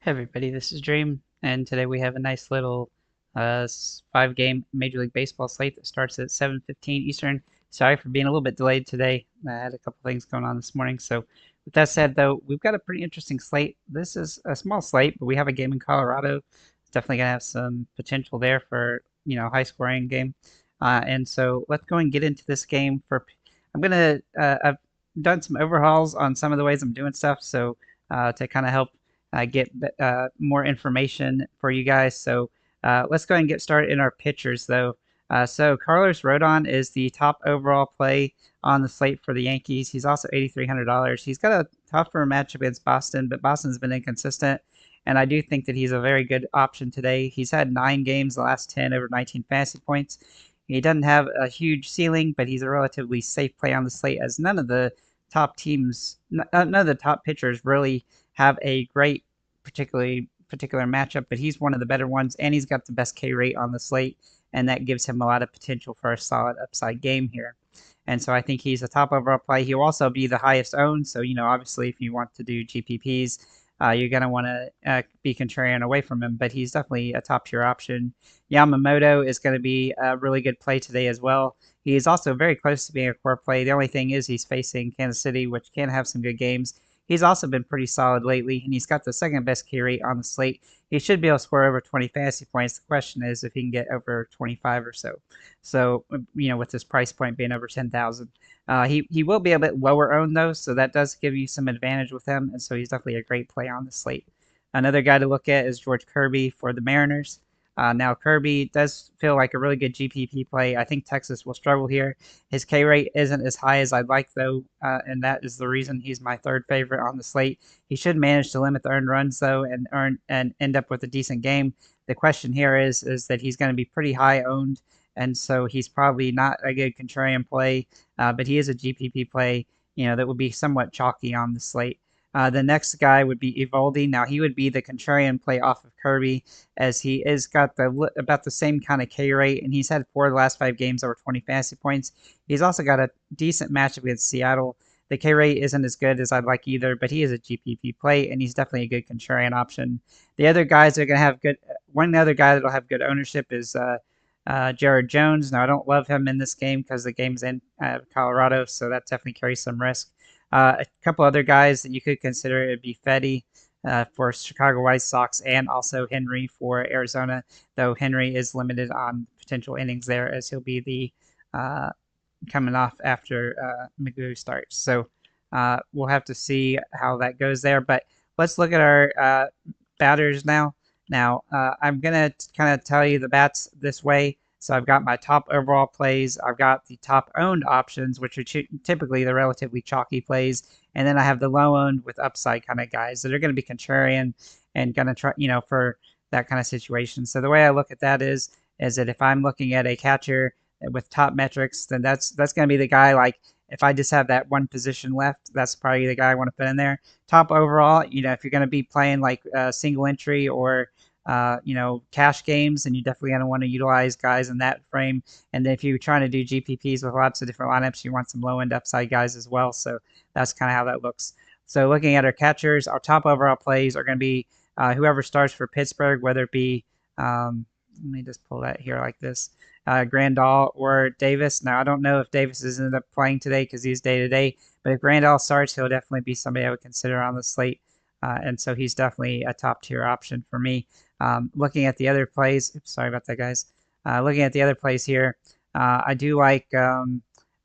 Hey everybody, this is Dream, and today we have a nice little 5-game Major League Baseball slate that starts at 7:15 Eastern. Sorry for being a little bit delayed today. I had a couple things going on this morning. So with that said, though, we've got a pretty interesting slate. This is a small slate, but we have a game in Colorado. It's definitely gonna have some potential there for high scoring game. And so let's go and get into this game. I've done some overhauls on some of the ways I'm doing stuff, so to kind of help get more information for you guys. So let's go ahead and get started in our pitchers, though. So Carlos Rodon is the top overall play on the slate for the Yankees. He's also $8,300. He's got a tougher matchup against Boston, but Boston's been inconsistent. And I do think that he's a very good option today. He's had 9 games, the last 10 over 19 fantasy points. He doesn't have a huge ceiling, but he's a relatively safe play on the slate as none of the top teams, none of the top pitchers really have a great particular matchup, but he's one of the better ones, and he's got the best K rate on the slate, and that gives him a lot of potential for a solid upside game here. And so I think he's a top overall play. He'll also be the highest owned. So, obviously, if you want to do GPPs, you're going to want to be contrarian away from him, but he's definitely a top tier option. Yamamoto is going to be a really good play today as well. He is also very close to being a core play. The only thing is he's facing Kansas City, which can have some good games. He's also been pretty solid lately, and he's got the second best K rate on the slate. He should be able to score over 20 fantasy points. The question is if he can get over 25 or so. So, with this price point being over 10,000, he will be a bit lower owned though, so that does give you some advantage with him, and so he's definitely a great play on the slate. Another guy to look at is George Kirby for the Mariners. Now, Kirby does feel like a really good GPP play. I think Texas will struggle here. His K rate isn't as high as I'd like, though, and that is the reason he's my third favorite on the slate. He should manage to limit the earned runs, though, and end up with a decent game. The question here is that he's going to be pretty high owned, and so he's probably not a good contrarian play, but he is a GPP play, that would be somewhat chalky on the slate. The next guy would be Evaldi. Now he would be the contrarian play off of Kirby, as he is got about the same kind of K rate, and he's had 4 of the last 5 games over 20 fantasy points. He's also got a decent matchup against Seattle. The K rate isn't as good as I'd like either, but he is a GPP play, and he's definitely a good contrarian option. The other guys are going to have good. One other guy that'll have good ownership is Jared Jones. Now I don't love him in this game because the game's in Colorado, so that definitely carries some risk. A couple other guys that you could consider would be Fetty for Chicago White Sox and also Henry for Arizona, though Henry is limited on potential innings there as he'll be the coming off after Magoo starts. So we'll have to see how that goes there. But let's look at our batters now. Now, I'm going to kind of tell you the bats this way. So I've got my top overall plays. I've got the top owned options, which are typically the relatively chalky plays. And then I have the low owned with upside kind of guys that are going to be contrarian and going to try, for that kind of situation. So the way I look at that is that if I'm looking at a catcher with top metrics, then that's going to be the guy. Like if I just have that one position left, that's probably the guy I want to put in there. Top overall, if you're going to be playing like single entry or cash games, and you're definitely going to want to utilize guys in that frame. And then if you're trying to do GPPs with lots of different lineups, you want some low end upside guys as well. So that's kind of how that looks. So looking at our catchers, our top overall plays are going to be whoever starts for Pittsburgh, whether it be, let me just pull that here like this, Grandal or Davis. Now, I don't know if Davis is ended up playing today because he's day to day, but if Grandal starts, he'll definitely be somebody I would consider on the slate. And so he's definitely a top tier option for me. Looking at the other plays, sorry about that, guys. Looking at the other plays here, I do like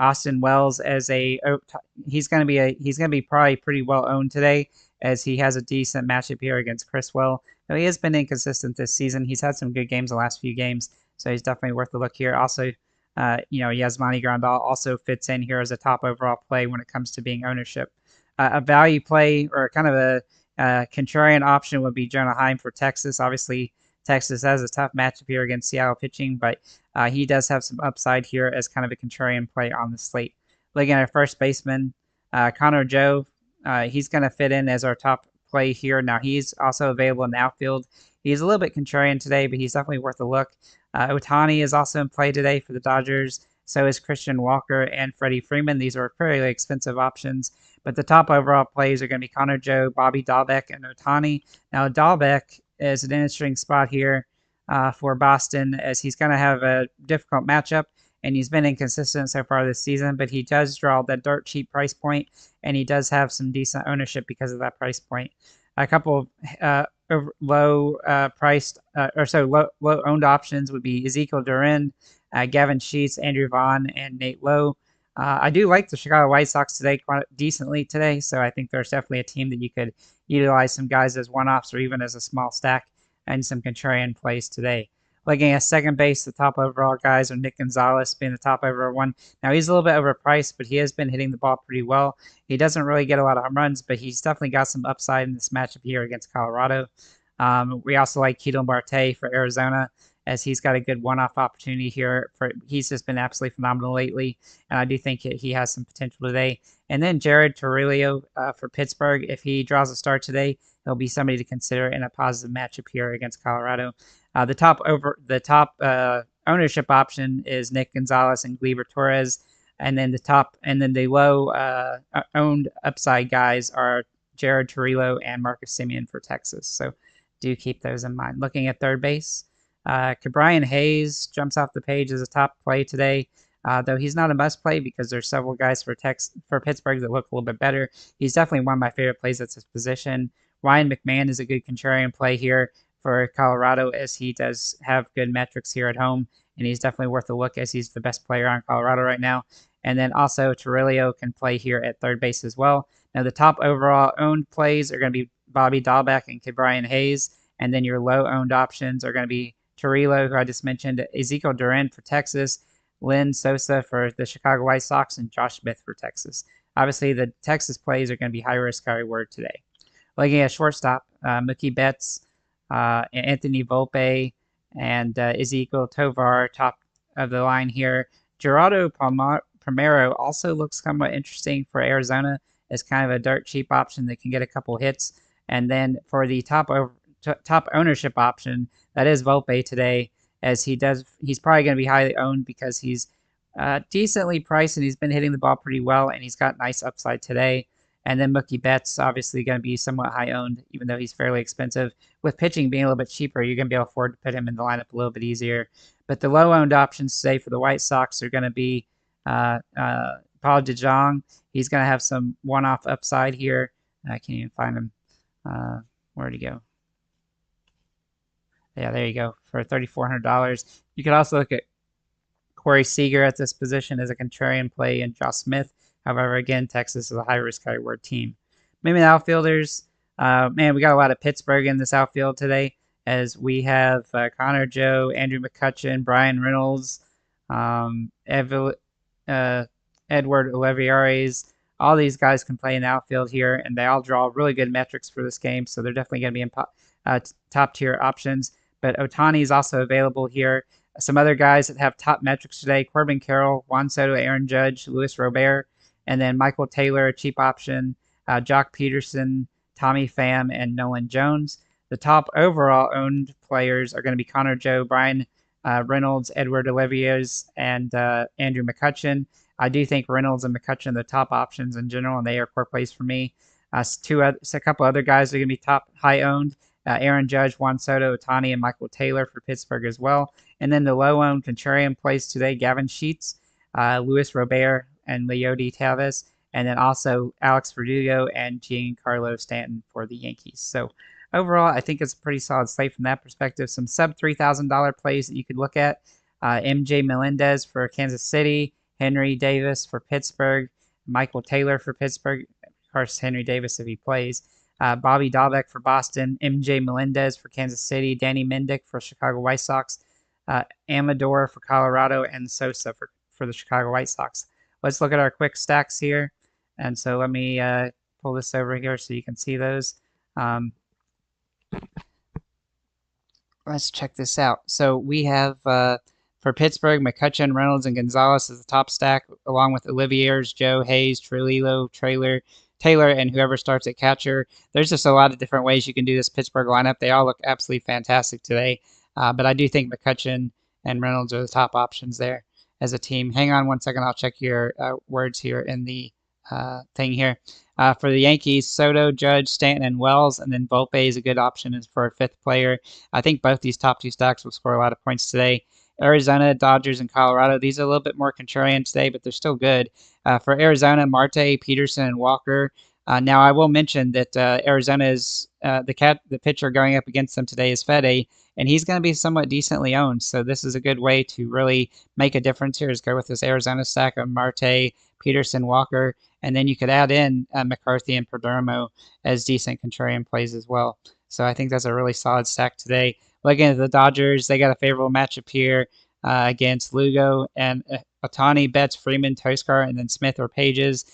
Austin Wells as he's going to be probably pretty well owned today, as he has a decent matchup here against Chris Well. Though he has been inconsistent this season, he's had some good games the last few games, so he's definitely worth a look here. Also, Yasmani Grandal also fits in here as a top overall play when it comes to being ownership. A value play or kind of a contrarian option would be Jonah Heim for Texas. Obviously, Texas has a tough matchup here against Seattle pitching, but he does have some upside here as kind of a contrarian play on the slate. Looking at our first baseman, Connor Joe, he's going to fit in as our top play here. Now, he's also available in the outfield. He's a little bit contrarian today, but he's definitely worth a look. Otani is also in play today for the Dodgers, So is Christian Walker and Freddie Freeman. These are fairly expensive options. But the top overall plays are going to be Connor Joe, Bobby Dahlbeck, and Ohtani. Now, Dahlbeck is an interesting spot here for Boston, as he's going to have a difficult matchup, and he's been inconsistent so far this season, but he does draw that dirt cheap price point, and he does have some decent ownership because of that price point. A couple low priced low owned options would be Ezekiel Duran, Gavin Sheets, Andrew Vaughn, and Nate Lowe. I do like the Chicago White Sox today quite decently today, so I think there's definitely a team that you could utilize some guys as one-offs or even as a small stack and some contrarian plays today. Looking at second base, the top overall guys are Nick Gonzalez being the top overall one. Now, he's a little bit overpriced, but he has been hitting the ball pretty well. He doesn't really get a lot of home runs, but he's definitely got some upside in this matchup here against Colorado. We also like Ketel Marte for Arizona, as he's got a good one-off opportunity here. He's just been absolutely phenomenal lately, and I do think he has some potential today. And then Jared Torrillo for Pittsburgh. If he draws a start today, he'll be somebody to consider in a positive matchup here against Colorado. The top ownership option is Nick Gonzalez and Gleyber Torres, and then the low owned upside guys are Jared Torrillo and Marcus Semien for Texas. So do keep those in mind. Looking at third base, Ke'Bryan Hayes jumps off the page as a top play today, though he's not a must play because there's several guys for Pittsburgh that look a little bit better. He's definitely one of my favorite plays at his position. Ryan McMahon is a good contrarian play here for Colorado, as he does have good metrics here at home, and he's definitely worth a look as he's the best player on Colorado right now. And then also Torrillo can play here at third base as well. Now the top overall owned plays are going to be Bobby Dahlbeck and Ke'Bryan Hayes, and then your low owned options are going to be Torrillo, who I just mentioned, Ezekiel Duran for Texas, Lynn Sosa for the Chicago White Sox, and Josh Smith for Texas. Obviously, the Texas plays are going to be high risk, high reward today. Looking at shortstop, Mookie Betts, Anthony Volpe, and Ezekiel Tovar, top of the line here. Gerardo Palmeiro also looks somewhat interesting for Arizona as kind of a dirt cheap option that can get a couple hits. And then for the top ownership option, that is Volpe today, as he's probably going to be highly owned because he's decently priced and he's been hitting the ball pretty well, and he's got nice upside today. And then Mookie Betts obviously going to be somewhat high owned, even though he's fairly expensive. With pitching being a little bit cheaper, you're going to be able to afford to put him in the lineup a little bit easier. But the low owned options today for the White Sox are going to be Paul DeJong. He's going to have some one-off upside here. I can't even find him. Where'd he go? Yeah, there you go, for $3,400. You could also look at Corey Seager at this position as a contrarian play, and Josh Smith. However, again, Texas is a high-risk, high-reward team. Maybe the outfielders. Man, we got a lot of Pittsburgh in this outfield today, as we have Connor Joe, Andrew McCutchen, Brian Reynolds, Edward Olivares. All these guys can play in the outfield here, and they all draw really good metrics for this game, so they're definitely going to be in top-tier options. But Ohtani is also available here. Some other guys that have top metrics today: Corbin Carroll, Juan Soto, Aaron Judge, Luis Robert, and then Michael Taylor, a cheap option, Jock Peterson, Tommy Pham, and Nolan Jones. The top overall owned players are going to be Connor Joe, Brian Reynolds, Edward Olivares, and Andrew McCutchen. I do think Reynolds and McCutchen are the top options in general, and they are core plays for me. A couple other guys are going to be top high owned. Aaron Judge, Juan Soto, Ohtani, and Michael Taylor for Pittsburgh as well. And then the low-owned contrarian plays today: Gavin Sheets, Luis Robert, and Leody Taveras, and then also Alex Verdugo and Giancarlo Stanton for the Yankees. So overall, I think it's a pretty solid slate from that perspective. Some sub $3,000 plays that you could look at: MJ Melendez for Kansas City, Henry Davis for Pittsburgh, Michael Taylor for Pittsburgh, of course Henry Davis if he plays, Bobby Dahlbeck for Boston, MJ Melendez for Kansas City, Danny Mendick for Chicago White Sox, Amador for Colorado, and Sosa for the Chicago White Sox. Let's look at our quick stacks here. And so let me pull this over here so you can see those. Let's check this out. So we have for Pittsburgh, McCutchen, Reynolds, and Gonzalez as the top stack, along with Oliviers, Joe, Hayes, Trujillo, Taylor, and whoever starts at catcher. There's just a lot of different ways you can do this Pittsburgh lineup. They all look absolutely fantastic today. But I do think McCutchen and Reynolds are the top options there. as a team. Hang on one second. I'll check your words here in the thing here. For the Yankees, Soto, Judge, Stanton, and Wells, and then Volpe is a good option as for a fifth player. I think both these top two stacks will score a lot of points today. Arizona, Dodgers, and Colorado. These are a little bit more contrarian today, but they're still good. For Arizona, Marte, Peterson, and Walker. Now, I will mention that Arizona is the pitcher going up against them today is Fede, and he's going to be somewhat decently owned. So this is a good way to really make a difference here. Is go with this Arizona stack of Marte, Peterson, Walker, and then you could add in McCarthy and Perdomo as decent contrarian plays as well. So I think that's a really solid stack today. Looking at the Dodgers, they got a favorable matchup here against Lugo and Otani, Betts, Freeman, Toscar, and then Smith or Pages.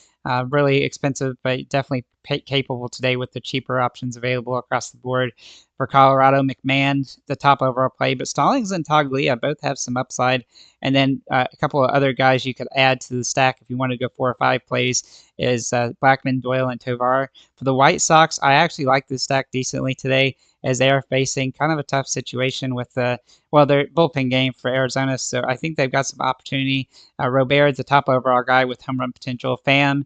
Really expensive, but definitely capable today with the cheaper options available across the board. For Colorado, McMahon, the top overall play, but Stallings and Toglia both have some upside. And then a couple of other guys you could add to the stack if you want to go 4 or 5 plays is Blackman, Doyle, and Tovar. For the White Sox, I actually like this stack decently today as they are facing kind of a tough situation with their bullpen game for Arizona. So I think they've got some opportunity. Robert, the top overall guy with home run potential. Pham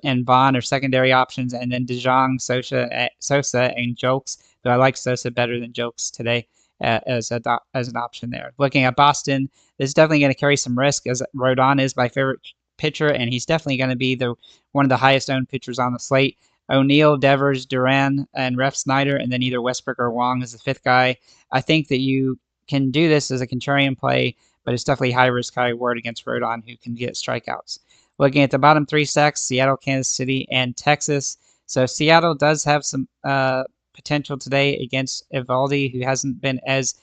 and Vaughn are secondary options, and then DeJong, Sosa, and Jolks. Though I like Sosa better than Jolks today as an option there. Looking at Boston, this is definitely going to carry some risk as Rodon is my favorite pitcher, and he's definitely going to be one of the highest owned pitchers on the slate. O'Neill, Devers, Duran, and Ref Snyder, and then either Westbrook or Wong is the fifth guy. I think that you can do this as a contrarian play, but it's definitely high risk, high reward against Rodon, who can get strikeouts. Looking at the bottom 3 stacks, Seattle, Kansas City, and Texas. So Seattle does have some potential today against Evaldi, who hasn't been as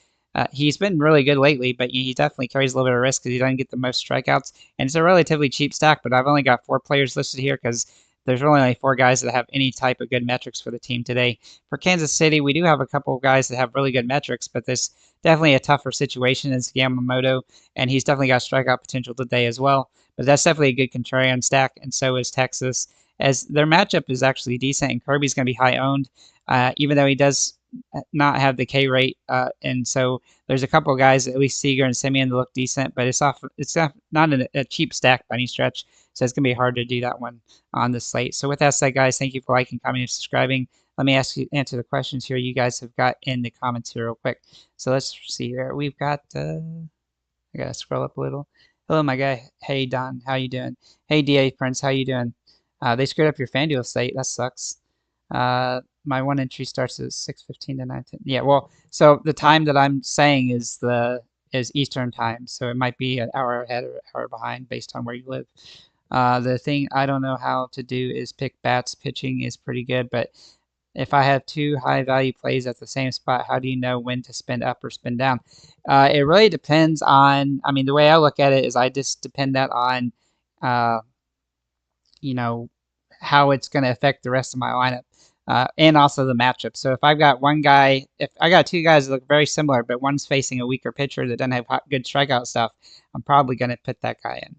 he's been really good lately, but he definitely carries a little bit of risk because he doesn't get the most strikeouts. And it's a relatively cheap stack, but I've only got 4 players listed here because there's really only 4 guys that have any type of good metrics for the team today. For Kansas City, we do have a couple of guys that have really good metrics, but this definitely a tougher situation is Yamamoto, and he's definitely got strikeout potential today as well. But that's definitely a good contrarian stack, and so is Texas, as their matchup is actually decent, and Kirby's going to be high owned, even though he does not have the K rate, and so there's a couple of guys, at least Seager and Simeon, that look decent, but it's not a cheap stack by any stretch, so it's going to be hard to do that one on the slate. So with that said, guys, thank you for liking, commenting, and subscribing. Let me answer the questions here you guys have got in the comments here real quick. So let's see here. We've got, I got to scroll up a little. Hello, my guy. Hey, Don. How you doing? Hey, DA Prince. How you doing? They screwed up your FanDuel slate. That sucks. My one entry starts at 6:15 to 9:10. Yeah, well, so the time that I'm saying is Eastern time, so it might be an hour ahead or hour behind based on where you live. The thing I don't know how to do is pick bats. Pitching is pretty good, but if I have 2 high value plays at the same spot, how do you know when to spend up or spend down? It really depends on, I mean, the way I look at it is I just depend that on, you know, how it's going to affect the rest of my lineup. And also the matchup. So if I've got if I got 2 guys that look very similar, but one's facing a weaker pitcher that doesn't have good strikeout stuff, I'm probably going to put that guy in.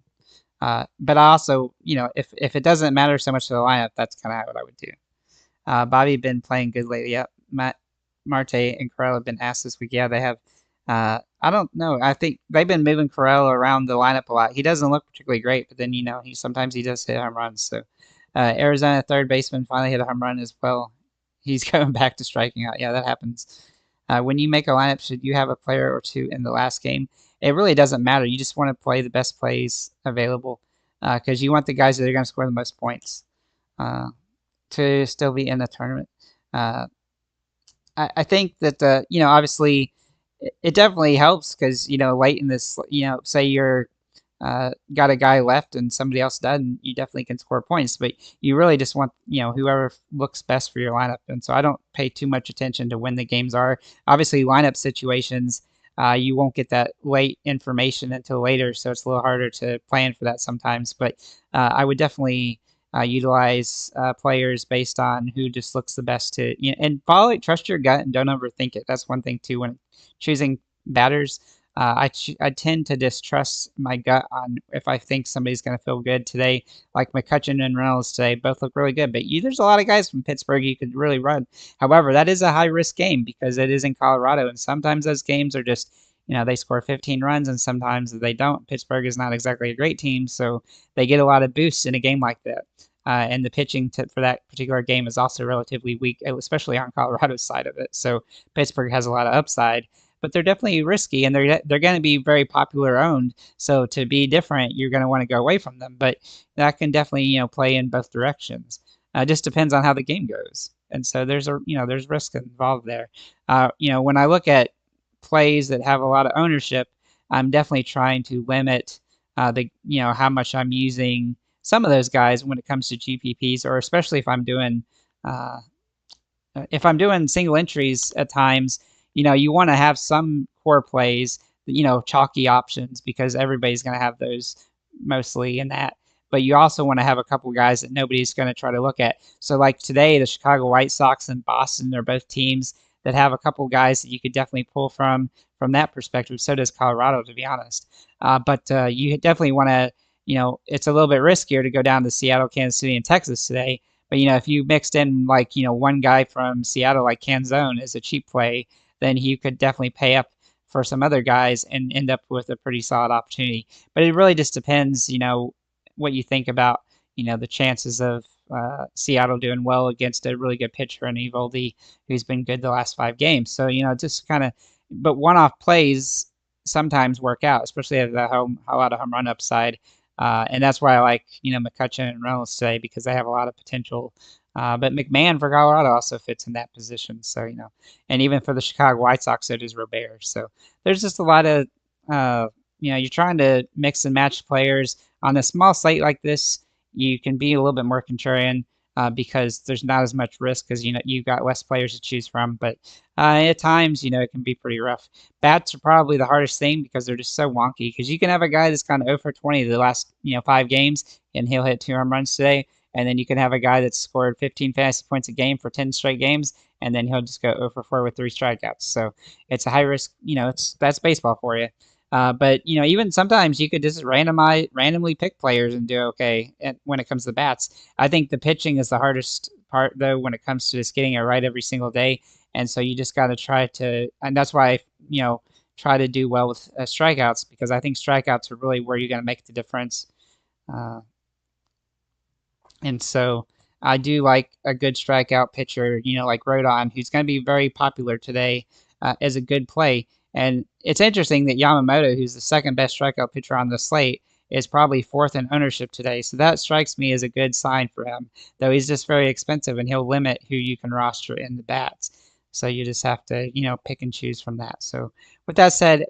But I also, if it doesn't matter so much to the lineup, that's kind of what I would do. Bobby been playing good lately. Yeah, Marte and Corral have been asked this week. Yeah, they have. I don't know. I think they've been moving Corral around the lineup a lot. He doesn't look particularly great, but then sometimes he does hit home runs. So Arizona third baseman finally hit a home run as well. He's going back to striking out. Yeah, that happens. When you make a lineup, should you have a player or 2 in the last game? It really doesn't matter. You just want to play the best plays available because you want the guys that are going to score the most points to still be in the tournament. I think that obviously it definitely helps because late in this, say you're got a guy left and somebody else doesn't, you definitely can score points. But you really just want whoever looks best for your lineup. And so I don't pay too much attention to when the games are. Obviously, lineup situations, you won't get that late information until later, so it's a little harder to plan for that sometimes. But I would definitely utilize players based on who just looks the best to, and trust your gut and don't overthink it. That's one thing too when choosing batters. I tend to distrust my gut on if I think somebody's going to feel good today, like McCutchen and Reynolds today both look really good. But there's a lot of guys from Pittsburgh you could really run. However, that is a high risk game because it is in Colorado, and sometimes those games are just they score 15 runs and sometimes they don't. Pittsburgh is not exactly a great team, so they get a lot of boosts in a game like that. And the pitching for that particular game is also relatively weak, especially on Colorado's side of it. So Pittsburgh has a lot of upside, but they're definitely risky and they're going to be very popular owned. So to be different, you're going to want to go away from them. But that can definitely play in both directions. Just depends on how the game goes. And so there's risk involved there. When I look at plays that have a lot of ownership, I'm definitely trying to limit the how much I'm using some of those guys when it comes to GPPs, or especially uh, if I'm doing single entries at times, you want to have some core plays, chalky options because everybody's going to have those mostly in that. But you also want to have a couple guys that nobody's going to try to look at. So like today, the Chicago White Sox and Boston are both teams that have a couple guys that you could definitely pull from that perspective. So does Colorado, to be honest. But you definitely want to, it's a little bit riskier to go down to Seattle, Kansas City, and Texas today. But if you mixed in like one guy from Seattle like Canzone as a cheap play, then you could definitely pay up for some other guys and end up with a pretty solid opportunity. But it really just depends, what you think about the chances of Seattle doing well against a really good pitcher in Evaldi, who's been good the last 5 games. So just kind of, but one-off plays sometimes work out, especially at a lot of home run upside. And that's why I like, McCutcheon and Reynolds today because they have a lot of potential. But McMahon for Colorado also fits in that position. So, and even for the Chicago White Sox, so does Robert. So there's just a lot of, you're trying to mix and match players. On a small slate like this, you can be a little bit more contrarian because there's not as much risk because, you've got less players to choose from. But at times, it can be pretty rough. Bats are probably the hardest thing because they're just so wonky. Because you can have a guy that's kind of 0 for 20 the last 5 games, and he'll hit 2 home runs today. And then you can have a guy that's scored 15 fantasy points a game for 10 straight games, and then he'll just go 0 for 4 with 3 strikeouts. So it's a high risk. That's baseball for you. But even sometimes you could just randomly pick players and do okay when it comes to bats. I think the pitching is the hardest part though when it comes to just getting it right every single day. And so you just got to try to, and that's why I, try to do well with strikeouts because I think strikeouts are really where you're going to make the difference. Uh, and so I do like a good strikeout pitcher, like Rodon, who's going to be very popular today as a good play. And it's interesting that Yamamoto, who's the second best strikeout pitcher on the slate, is probably fourth in ownership today. So that strikes me as a good sign for him, though he's just very expensive and he'll limit who you can roster in the bats. So you just have to, pick and choose from that. So with that said,